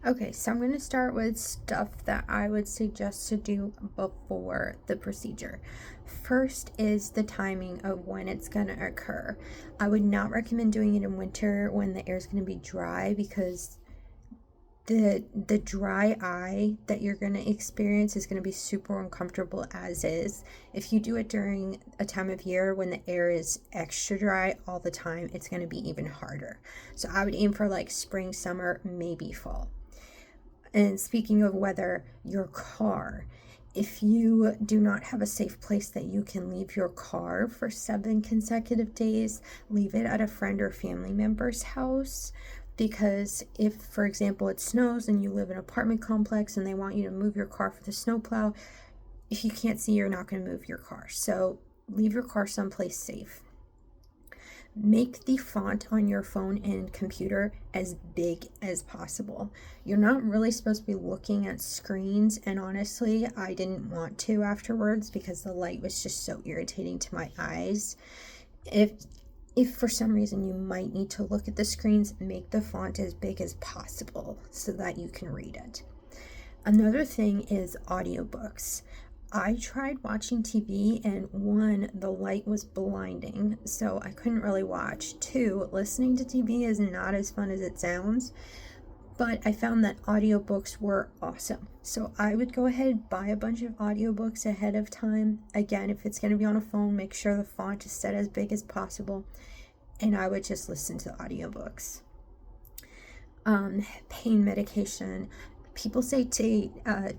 Okay, so I'm going to start with stuff that I would suggest to do before the procedure. First is the timing of when it's going to occur. I would not recommend doing it in winter when the air is going to be dry, because the dry eye that you're going to experience is going to be super uncomfortable as is. If you do it during a time of year when the air is extra dry all the time, it's going to be even harder. So I would aim for like spring, summer, maybe fall. And speaking of weather, your car. If you do not have a safe place that you can leave your car for 7 consecutive days, leave it at a friend or family member's house. Because if, for example, it snows and you live in an apartment complex and they want you to move your car for the snowplow, if you can't see, you're not going to move your car. So leave your car someplace safe. Make the font on your phone and computer as big as possible. You're not really supposed to be looking at screens, and honestly, I didn't want to afterwards because the light was just so irritating to my eyes. If for some reason you might need to look at the screens, make the font as big as possible so that you can read it. Another thing is audiobooks. I tried watching TV, and one, the light was blinding, so I couldn't really watch. Two, listening to TV is not as fun as it sounds, but I found that audiobooks were awesome. So I would go ahead and buy a bunch of audiobooks ahead of time. Again, if it's going to be on a phone, make sure the font is set as big as possible, and I would just listen to audiobooks. Pain medication. People say day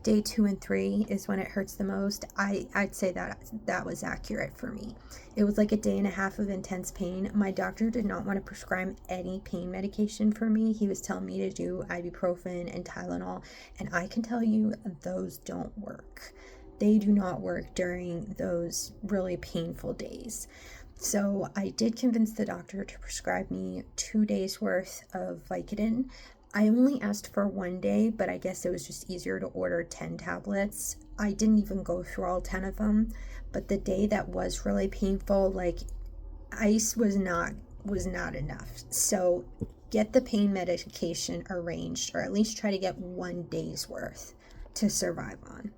2 and 3 is when it hurts the most. I'd say that was accurate for me. It was like a day and a half of intense pain. My doctor did not want to prescribe any pain medication for me. He was telling me to do ibuprofen and Tylenol, and I can tell you those don't work. They do not work during those really painful days. So I did convince the doctor to prescribe me 2 days worth of Vicodin. I only asked for 1 day, but I guess it was just easier to order 10 tablets. I didn't even go through all 10 of them, but the day that was really painful, like ice was not enough. So get the pain medication arranged, or at least try to get 1 day's worth to survive on.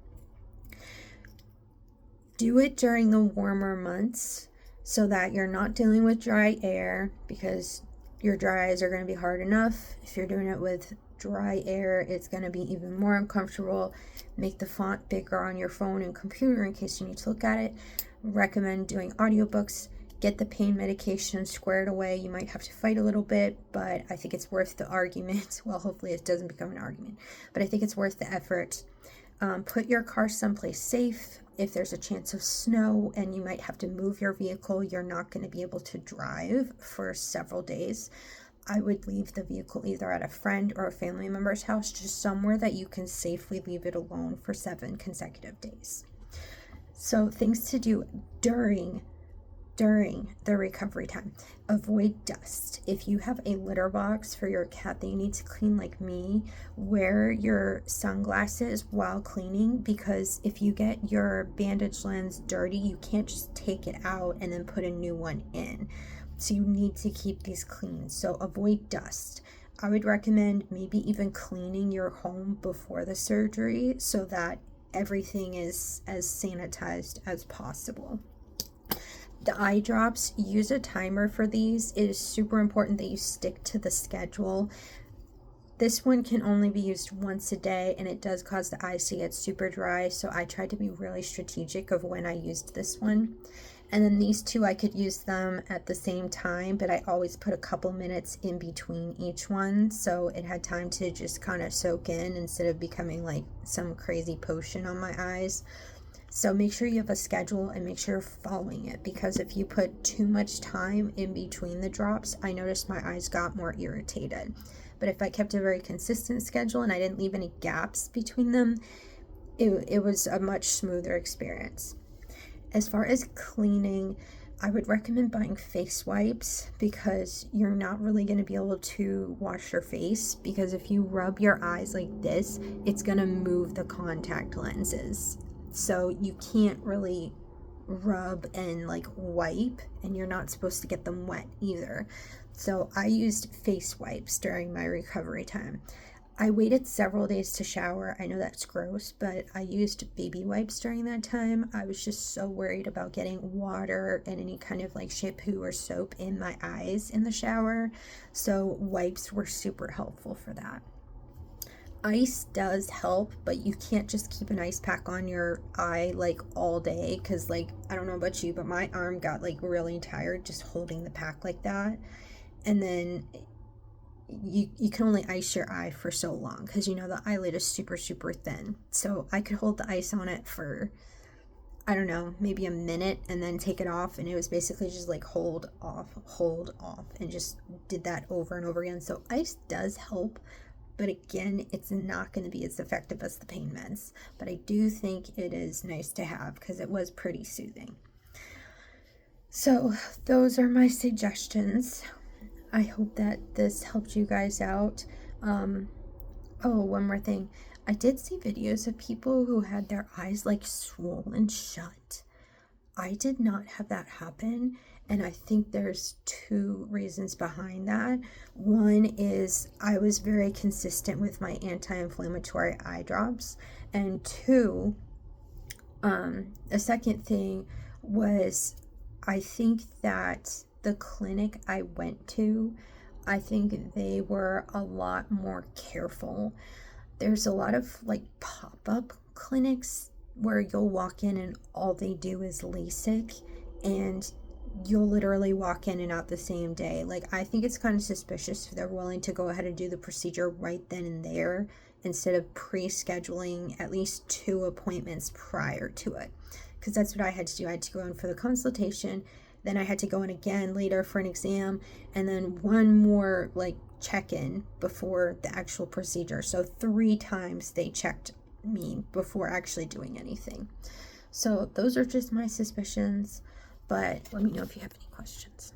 Do it during the warmer months so that you're not dealing with dry air, because your dry eyes are going to be hard enough. If you're doing it with dry air, it's going to be even more uncomfortable. Make the font bigger on your phone and computer in case you need to look at it. Recommend doing audiobooks. Get the pain medication squared away. You might have to fight a little bit, but I think it's worth the argument. Well, hopefully it doesn't become an argument, but I think it's worth the effort. Put your car someplace safe. If there's a chance of snow and you might have to move your vehicle, you're not going to be able to drive for several days, I would leave the vehicle either at a friend or a family member's house, just somewhere that you can safely leave it alone for 7 consecutive days. So things to do during the recovery time. Avoid dust. If you have a litter box for your cat that you need to clean like me, wear your sunglasses while cleaning, because if you get your bandage lens dirty, you can't just take it out and then put a new one in. So you need to keep these clean. So avoid dust. I would recommend maybe even cleaning your home before the surgery so that everything is as sanitized as possible. The eye drops, use a timer for these. It is super important that you stick to the schedule. This one can only be used once a day, and it does cause the eyes to get super dry, so I tried to be really strategic of when I used this one. And then these two, I could use them at the same time, but I always put a couple minutes in between each one, so it had time to just kind of soak in instead of becoming like some crazy potion on my eyes. So make sure you have a schedule and make sure you're following it, because if you put too much time in between the drops, I noticed my eyes got more irritated. But if I kept a very consistent schedule and I didn't leave any gaps between them, it was a much smoother experience. As far as cleaning, I would recommend buying face wipes, because you're not really going to be able to wash your face, because if you rub your eyes like this, it's going to move the contact lenses. So you can't really rub and like wipe, and you're not supposed to get them wet either. So I used face wipes during my recovery time. I waited several days to shower. I know that's gross, but I used baby wipes during that time. I was just so worried about getting water and any kind of like shampoo or soap in my eyes in the shower. So wipes were super helpful for that. Ice does help, but you can't just keep an ice pack on your eye like all day, because like, I don't know about you, but my arm got like really tired just holding the pack like that. And then you can only ice your eye for so long, because you know the eyelid is super super thin. So I could hold the ice on it for, I don't know, maybe a minute and then take it off, and it was basically just like hold off, and just did that over and over again. So ice does help, but again, it's not going to be as effective as the pain meds. But I do think it is nice to have because it was pretty soothing. So those are my suggestions. I hope that this helped you guys out. Oh, one more thing. I did see videos of people who had their eyes like swollen shut. I did not have that happen, and I think there's two reasons behind that. One is I was very consistent with my anti-inflammatory eye drops, and two, a second thing was, I think that the clinic I went to, I think they were a lot more careful. There's a lot of like pop-up clinics where you'll walk in and all they do is LASIK, and you'll literally walk in and out the same day. Like, I think it's kind of suspicious if they're willing to go ahead and do the procedure right then and there instead of pre-scheduling at least 2 appointments prior to it, because that's what I had to do. I had to go in for the consultation, then I had to go in again later for an exam, and then one more like check-in before the actual procedure. So 3 times they checked me before actually doing anything. So those are just my suspicions, but let me know if you have any questions.